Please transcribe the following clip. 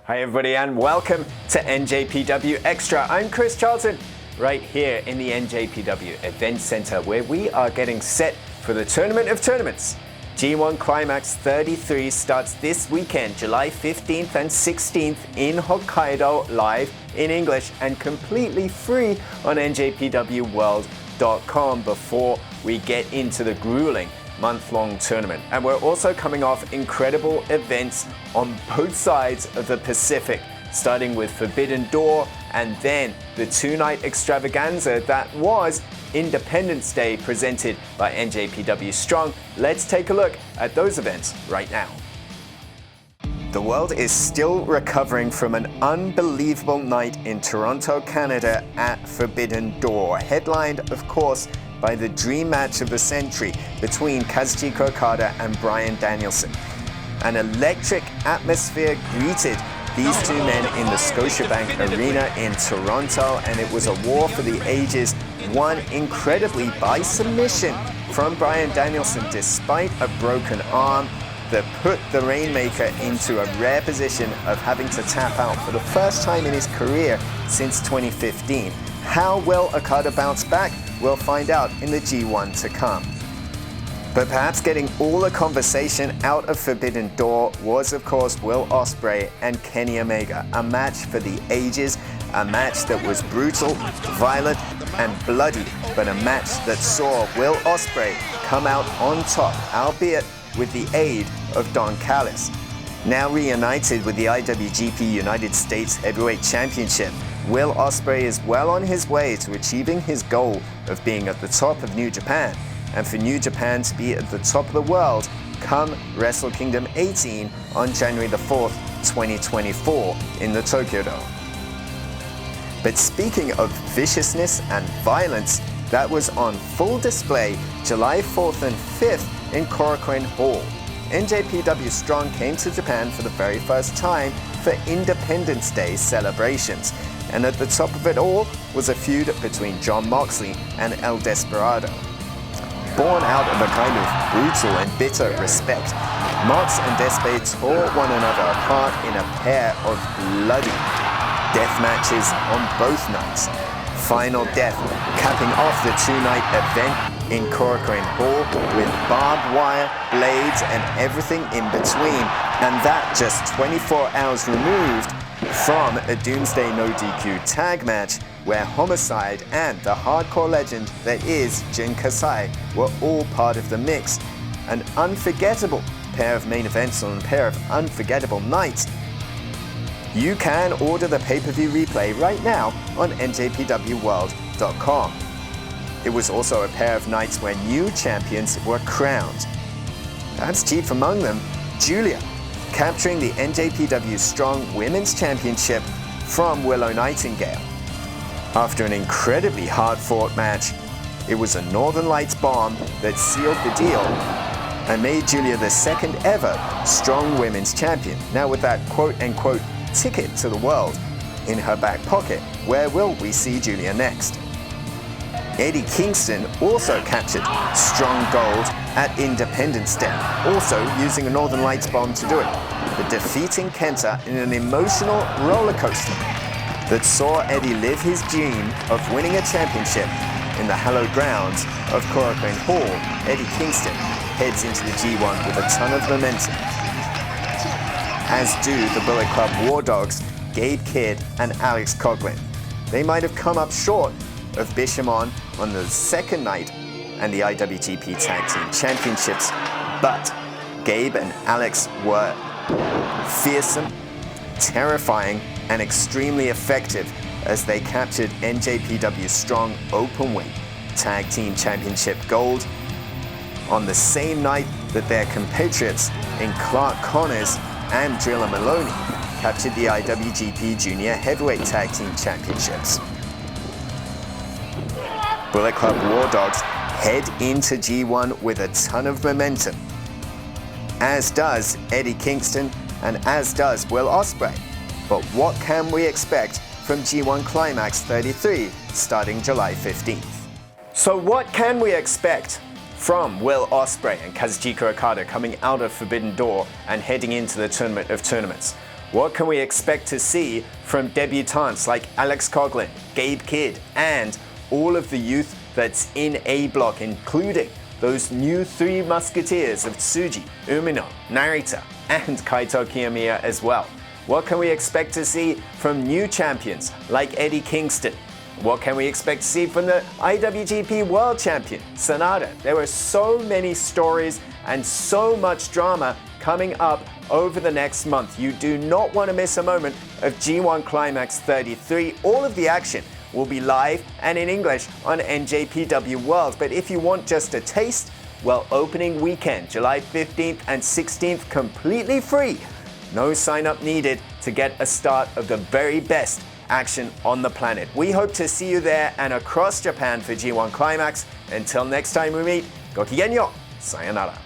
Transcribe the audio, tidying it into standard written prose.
Hi everybody and welcome to NJPW Extra. I'm Chris Charlton, right here in the NJPW Event Center where we are getting set for the Tournament of Tournaments. G1 Climax 33 starts this weekend, July 15th and 16th in Hokkaido, live in English and completely free on NJPWWorld.com before we get into the grueling month-long tournament. And we're also coming off incredible events on both sides of the Pacific, starting with Forbidden Door and then the two-night extravaganza that was Independence Day presented by NJPW Strong. Let's take a look at those events right now. The world is still recovering from an unbelievable night in Toronto, Canada at Forbidden Door, headlined, of course, by the dream match of the century between Kazuchika Okada and Bryan Danielson. An electric atmosphere greeted these two men in the Scotiabank Arena in Toronto, and it was a war for the ages, won incredibly by submission from Bryan Danielson despite a broken arm that put the Rainmaker into a rare position of having to tap out for the first time in his career since 2015. How will Okada bounce back? We'll find out in the G1 to come. But perhaps getting all the conversation out of Forbidden Door was, of course, Will Ospreay and Kenny Omega. A match for the ages, a match that was brutal, violent, and bloody, but a match that saw Will Ospreay come out on top, albeit with the aid of Don Callis. Now reunited with the IWGP United States Heavyweight Championship, Will Ospreay is well on his way to achieving his goal of being at the top of New Japan, and for New Japan to be at the top of the world come Wrestle Kingdom 18 on January the 4th, 2024 in the Tokyo Dome. But speaking of viciousness and violence, that was on full display July 4th and 5th in Korakuen Hall. NJPW Strong came to Japan for the very first time for Independence Day celebrations. And at the top of it all was a feud between Jon Moxley and El Desperado. Born out of a kind of brutal and bitter respect, Mox and Despe tore one another apart in a pair of bloody death matches on both nights. Final death capping off the two-night event in Korakuen Hall with barbed wire, blades, and everything in between. And that just 24 hours removed from a Doomsday No DQ tag match where Homicide and the hardcore legend that is Jin Kasai were all part of the mix. An unforgettable pair of main events on a pair of unforgettable nights. You can order the pay-per-view replay right now on NJPWWorld.com. It was also a pair of nights where new champions were crowned. Perhaps chief among them, Julia, capturing the NJPW Strong Women's Championship from Willow Nightingale. After an incredibly hard-fought match, it was a Northern Lights bomb that sealed the deal and made Julia the second ever Strong Women's Champion. Now with that quote-unquote ticket to the world in her back pocket, where will we see Julia next? Eddie Kingston also captured Strong Gold at Independence Day, also using a Northern Lights bomb to do it, but defeating Kenta in an emotional roller coaster that saw Eddie live his dream of winning a championship in the hallowed grounds of Korakuen Hall. Eddie Kingston heads into the G1 with a ton of momentum, as do the Bullet Club War Dogs, Gabe Kidd and Alex Coughlin. They might have come up short of Bishamon on the second night and the IWGP Tag Team Championships, but Gabe and Alex were fearsome, terrifying, and extremely effective as they captured NJPW Strong Openweight Tag Team Championship Gold on the same night that their compatriots in Clark Connors and Drilla Maloney captured the IWGP Junior Heavyweight Tag Team Championships. Bullet Club War Dogs head into G1 with a ton of momentum, as does Eddie Kingston and as does Will Ospreay. But what can we expect from G1 Climax 33 starting July 15th? So what can we expect from Will Ospreay and Kazuchika Okada coming out of Forbidden Door and heading into the Tournament of Tournaments? What can we expect to see from debutantes like Alex Coughlin, Gabe Kidd, and all of the youth that's in A block, including those new three musketeers of Tsuji, Umino, Narita, and Kaito Kiyomiya as well? What can we expect to see from new champions like Eddie Kingston? What can we expect to see from the IWGP World Champion, Sanada? There were so many stories and so much drama coming up over the next month. You do not want to miss a moment of G1 Climax 33. All of the action will be live and in English on NJPW World. But if you want just a taste, well, opening weekend, July 15th and 16th, completely free. No sign-up needed to get a start of the very best action on the planet. We hope to see you there and across Japan for G1 Climax. Until next time we meet, go kigenyo, sayonara.